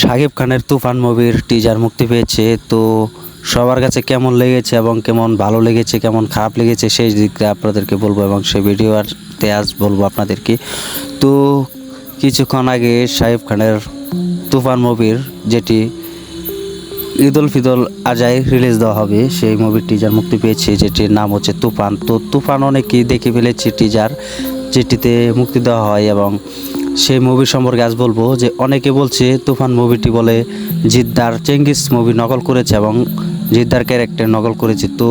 শাকিব খানের তুফান মুভির টিজার মুক্তি পেয়েছে। তো সবার কাছে কেমন লেগেছে এবং কেমন ভালো লেগেছে কেমন খারাপ লেগেছে সেই দিকটা আপনাদেরকে বলবো এবং সেই ভিডিওতে আজ বলবো আপনাদেরকে। তো কিছুক্ষণ আগে শাকিব খানের তুফান মুভির যেটি ঈদ উল ফিতর আজায় রিলিজ দেওয়া হবে সেই মুভির টিজার মুক্তি পেয়েছে, যেটির নাম হচ্ছে তুফান। তো তুফান অনেকেই দেখে ফেলেছে টিজার যেটিতে মুক্তি দেওয়া হয় এবং সেই মুভি সম্পর্কে আজ বলবো। যে অনেকে বলছে তুফান মুভিটি বলে জিদ্দার চেঙ্গিস মুভি নকল করেছে এবং জিদ্দার ক্যারেক্টার নকল করেছে। তো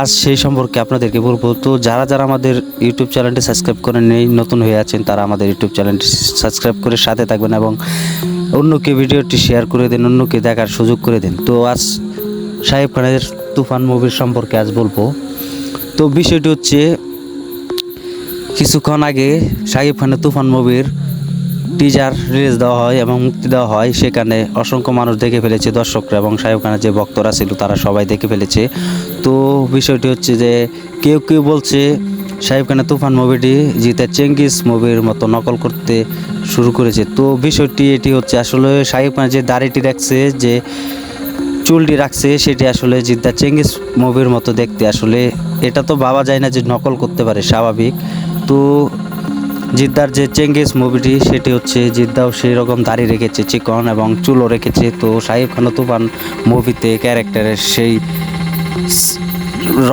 আজ সেই সম্পর্কে আপনাদেরকে বলবো। তো যারা যারা আমাদের ইউটিউব চ্যানেলটি সাবস্ক্রাইব করে নেই নতুন হয়ে আছেন তারা আমাদের ইউটিউব চ্যানেলটি সাবস্ক্রাইব করে সাথে থাকবেন এবং অন্যকে ভিডিওটি শেয়ার করে দিন, অন্যকে দেখার সুযোগ করে দিন। তো আজ শাকিব খানের তুফান মুভির সম্পর্কে আজ বলবো। তো বিষয়টি হচ্ছে কিছুক্ষণ আগে শাকিব খানের তুফান মুভির টিজার রিলিজ দেওয়া হয় এবং মুক্তি দেওয়া হয়। সেখানে অসংখ্য মানুষ দেখে ফেলেছে, দর্শকরা এবং শাকিব খানের যে ভক্তরা ছিল তারা সবাই দেখে ফেলেছে। তো বিষয়টি হচ্ছে যে কেউ কেউ বলছে শাকিব খানের তুফান মুভিটি জিতের চেঙ্গিস মুভির মতো নকল করতে শুরু করেছে। তো বিষয়টি এটি হচ্ছে আসলে শাকিব খান যে দাড়িটি রাখছে, যে চুলটি রাখছে সেটি আসলে জিদ্দার চেঙ্গিস মুভির মতো দেখতে। আসলে এটা তো ভাবা যায় না যে নকল করতে পারে, স্বাভাবিক। তো জিদ্দার যে চেঙ্গিস মুভিটি সেটি হচ্ছে জিদ্দাও সেই রকম দাড়ি রেখেছে চিকন এবং চুলও রেখেছে। তো শাকিব খানও তুফান মুভিতে ক্যারেক্টারের সেই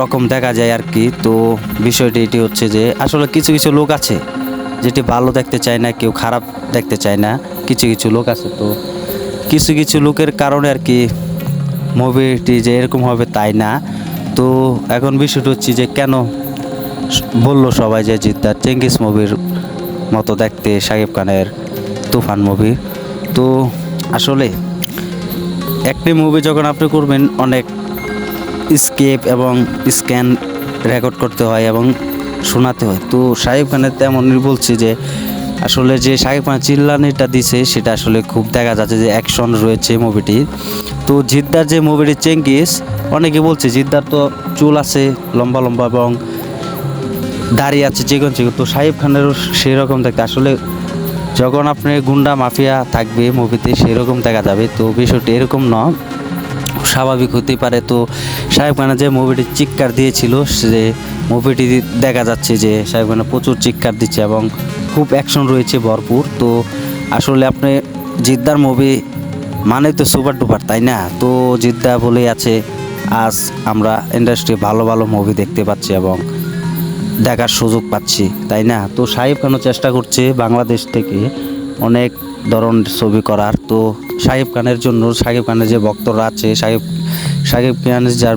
রকম দেখা যায় আর কি। তো বিষয়টি এটি হচ্ছে যে আসলে কিছু কিছু লোক আছে যেটি ভালো দেখতে চায় না, কেউ খারাপ দেখতে চায় না, কিছু কিছু লোক আছে। তো কিছু কিছু লোকের কারণে আর কি মুভিটি যে এরকম হবে তাই না। তো এখন বিষয়টি হচ্ছে যে কেন বললো সবাই যে জিদ্দার চেঙ্গিস মুভির মতো দেখতে শাকিব খানের তুফান মুভি। তো আসলে একটি মুভি যখন আপনি করবেন অনেক স্কেপ এবং স্ক্যান রেকর্ড করতে হয় এবং শোনাতে হয়। তো শাকিব খানের তেমনই বলছি যে আসলে যে শাকিব খান চিল্লানিটা দিছে সেটা আসলে খুব দেখা যাচ্ছে যে অ্যাকশন রয়েছে মুভিটি। তো জিদ্দার যে মুভিটি চেঙ্গিস, অনেকে বলছে জিদ্দার তো চুল আছে লম্বা লম্বা এবং দাড়ি আছে চিকন চিকন। তো শাকিব খানেরও সেই রকম দেখতে। আসলে যখন আপনি গুন্ডা মাফিয়া থাকবে মুভিতে সেই রকম দেখা যাবে। তো বিষয়টি এরকম নয়, স্বাভাবিক হতে পারে। তো শাকিব খানের যে মুভিটি চিৎকার দিয়েছিল সে মুভিটি দেখা যাচ্ছে যে শাকিব খান প্রচুর চিৎকার দিচ্ছে এবং খুব অ্যাকশন রয়েছে ভরপুর। তো আসলে আপনি জিদ্দার মুভি মানে তো সুপার ডুপার, তাই না? তো জিদ্দা বলেই আছে আজ আমরা ইন্ডাস্ট্রি ভালো ভালো মুভি দেখতে পাচ্ছি এবং দেখার সুযোগ পাচ্ছি, তাই না? তো শাকিব খানও চেষ্টা করছে বাংলাদেশ থেকে অনেক ধরনের ছবি করার। তো শাকিব খানের জন্য শাকিব খানের যে ভক্তরা আছে, শাকিব খানের যার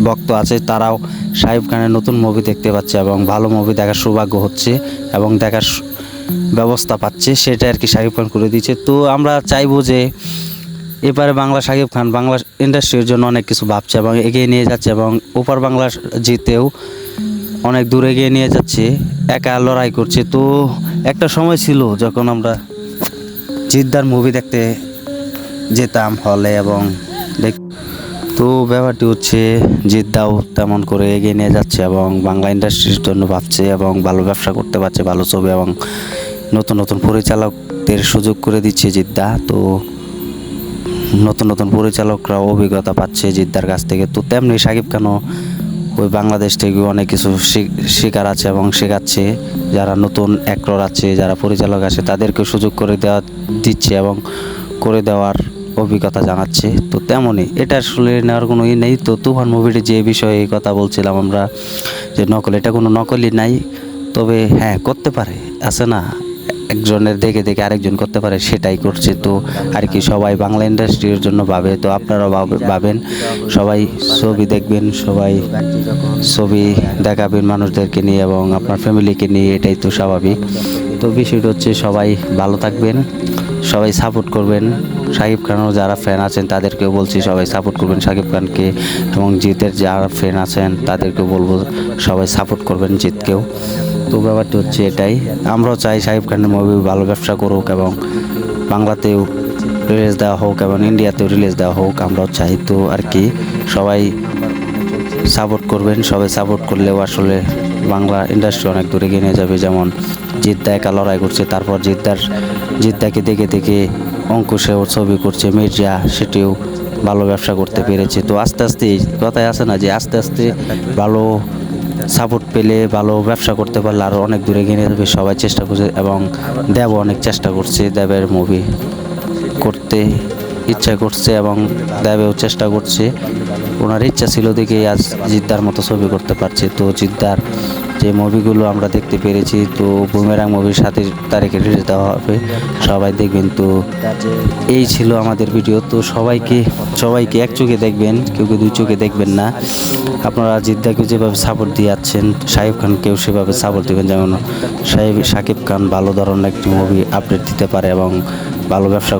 ভক্ত আছে তারাও শাকিব খানের নতুন মুভি দেখতে পাচ্ছে এবং ভালো মুভি দেখার সৌভাগ্য হচ্ছে এবং দেখার ব্যবস্থা পাচ্ছে, সেটা আর কি শাকিব খান করে দিচ্ছে। তো আমরা চাইবো যে এবারে বাংলা শাকিব খান বাংলা ইন্ডাস্ট্রির জন্য অনেক কিছু ভাবছে এবং এগিয়ে নিয়ে যাচ্ছে এবং ওপার বাংলা জিতেও অনেক দূরে এগিয়ে নিয়ে যাচ্ছে, একা লড়াই করছে। তো একটা সময় ছিল যখন আমরা জিদ্দার মুভি দেখতে যেতাম হলে এবং তো ব্যাপারটি হচ্ছে জিদ্দাও তেমন করে এগিয়ে নিয়ে যাচ্ছে এবং বাংলা ইন্ডাস্ট্রির জন্য ভাবছে এবং ভালো ব্যবসা করতে পারছে, ভালো ছবি এবং নতুন নতুন পরিচালকদের সুযোগ করে দিচ্ছে জিদ্দা। তো নতুন নতুন পরিচালকরা অভিজ্ঞতা পাচ্ছে জিদ্দার কাছ থেকে। তো তেমনি শাকিব খানও ওই বাংলাদেশ থেকে অনেক কিছু শেখার আছে এবং শেখাচ্ছে। যারা নতুন অ্যাক্টর আছে, যারা পরিচালক আছে তাদেরকে সুযোগ করে দিচ্ছে এবং করে দেওয়ার অভিজ্ঞতা জানাচ্ছে। তো তেমনই এটা আসলে নেওয়ার কোনো নেই। তো তুফান মুভিটি যে বিষয়ে কথা বলছিলাম আমরা যে নকল, এটা কোনো নকলই নাই। তবে হ্যাঁ করতে পারে, আছে না, একজনের দেখে দেখে আরেকজন করতে পারে, সেটাই করছে। তো আর কি সবাই বাংলা ইন্ডাস্ট্রির জন্য ভাবে। তো আপনারাও ভাবেন, সবাই ছবি দেখবেন, সবাই ছবি দেখাবেন মানুষদেরকে নিয়ে এবং আপনার ফ্যামিলিকে নিয়ে, এটাই তো স্বাভাবিক। তো বিষয়টা হচ্ছে সবাই ভালো থাকবেন, সবাই সাপোর্ট করবেন। শাকিব খানের যারা ফ্যান আছেন তাদেরকেও বলছি সবাই সাপোর্ট করবেন শাকিব খানকে এবং জিতের যারা ফ্যান আছেন তাদেরকেও বলবো সবাই সাপোর্ট করবেন জিতকেও। তো ব্যাপারটি হচ্ছে এটাই, আমরাও চাই শাকিব খানের মুভি ভালো ব্যবসা করুক এবং বাংলাতেও রিলিজ দেওয়া হোক এবং ইন্ডিয়াতেও রিলিজ দেওয়া হোক, আমরাও চাই। তো আর কি সবাই সাপোর্ট করবেন, সবাই সাপোর্ট করলেও আসলে বাংলা ইন্ডাস্ট্রি অনেক দূরে এগিয়ে নিয়ে যাবে। যেমন জিদ্দা একা লড়াই করছে, তারপর জিদ্দাকে দেখে দেখে অঙ্কুশেও ছবি করছে, মির্জা সেটিও ভালো ব্যবসা করতে পেরেছে। তো আস্তে আস্তে কথায় আছে না যে আস্তে আস্তে ভালো সাপোর্ট পেলে ভালো ব্যবসা করতে পারলে আরও অনেক দূরে এগিয়ে নিয়ে যাবে। সবাই চেষ্টা করছে এবং দেবও অনেক চেষ্টা করছে, দেবের মুভি করতে ইচ্ছা করছে এবং দেবেও চেষ্টা করছে। ওনার ইচ্ছা ছিল দেখেই আজ জিদ্দার মতো ছবি করতে পারছে। তো জিদ্দার যে মুভিগুলো আমরা দেখতে পেরেছি, তো বুমেরাং মুভির 7 তারিখে রিলিজ দেওয়া হবে, সবাই দেখবেন। তো এই ছিল আমাদের ভিডিও। তো সবাইকে এক চোখে দেখবেন, কেউ দুই চোখে দেখবেন না। আপনারা জিদ্দাকে যেভাবে সাপোর্ট দিয়ে যাচ্ছেন, শাকিব খানকেও সেভাবে সাপোর্ট দেবেন, যেমন শাকিব খান ভালো ধরনের একটি মুভি আপডেট দিতে পারে এবং ভালো ব্যবসা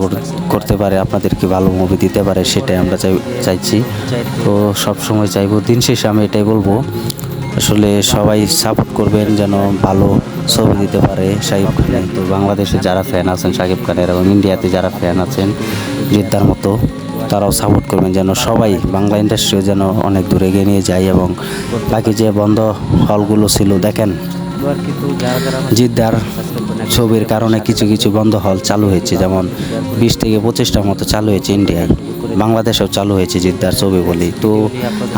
করতে পারে, আপনাদেরকে ভালো মুভি দিতে পারে, সেটাই আমরা চাইছি। তো সব সময় চাইবো। দিন শেষে আমি এটাই বলবো, আসলে সবাই সাপোর্ট করবেন যেন ভালো ছবি দিতে পারে শাকিব খানের। তো বাংলাদেশে যারা ফ্যান আছেন শাকিব খানের এবং ইন্ডিয়াতে যারা ফ্যান আছেন জিদ্দার মতো, তারাও সাপোর্ট করবেন যেন সবাই বাংলা ইন্ডাস্ট্রিও যেন অনেক দূরে এগিয়ে নিয়ে যায়। এবং বাকি যে বন্ধ হলগুলো ছিল, দেখেন জিদ্দার ছবির কারণে কিছু কিছু বন্ধ হল চালু হয়েছে, যেমন 20 থেকে 25টার মতো চালু হয়েছে ইন্ডিয়ায়, বাংলাদেশেও চালু হয়েছে জিদ্দার ছবি বলেই। তো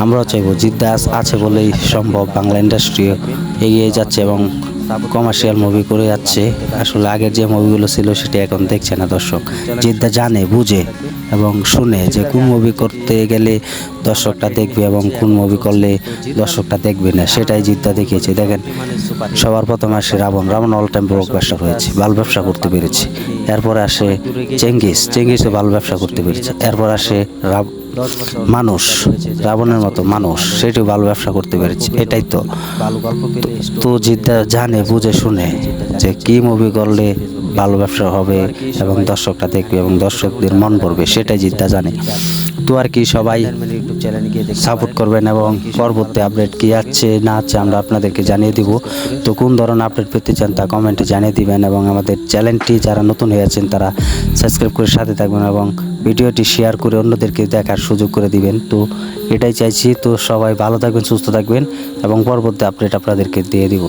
আমরাও চাইবো জিদ্দা আছে বলেই সম্ভব বাংলা ইন্ডাস্ট্রি এগিয়ে যাচ্ছে এবং কমার্শিয়াল মুভি করে যাচ্ছে। আসলে আগের যে মুভিগুলো ছিল সেটা এখন দেখছে না দর্শক। জিদ্দা জানে, বুঝে এবং শুনে যে কোন মুভি করতে গেলে দর্শকটা দেখবে এবং কোন মুভি করলে দর্শকটা দেখবে না, সেটাই জিদ্দা দেখিয়েছে। দেখেন সবার প্রথমে আসে রাবণ অল টাইম ব্লকবাস্টার হয়েছে, ভালো ব্যবসা করতে পেরেছে। এরপরে আসে চেঙ্গিসও ভালো ব্যবসা করতে পেরেছে। এরপর আসে মানুষ, রাবণের মতো মানুষ, সেটিও ভালো ব্যবসা করতে পেরেছে। এটাই তো জিদ্দা জানে, বুঝে শুনে যে কি মুভি করলে ভালো ব্যবসা হবে এবং দর্শকটা দেখবে এবং দর্শকদের মন পড়বে, সেটাই জিদ্দা জানে। তো আর কি সবাই সাপোর্ট করবেন এবং পরবর্তী আপডেট কি আছে না আছে আমরা আপনাদেরকে জানিয়ে দিব। তো কোন ধরনের আপডেট পেতে চান তা কমেন্টে জানিয়ে দিবেন এবং আমাদের চ্যানেলটি যারা নতুন হয়ে আছেন তারা সাবস্ক্রাইব করে সাথে থাকবেন এবং ভিডিওটি শেয়ার করে অন্যদেরকে দেখার সুযোগ করে দিবেন। তো এটাই চাইছি। তো সবাই ভালো থাকবেন, সুস্থ থাকবেন এবং পরবর্তী আপডেট আপনাদেরকে দিয়ে দিব।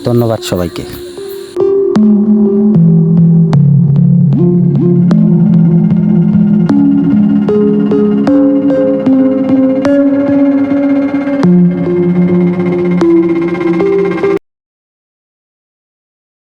ধন্যবাদ সবাইকে।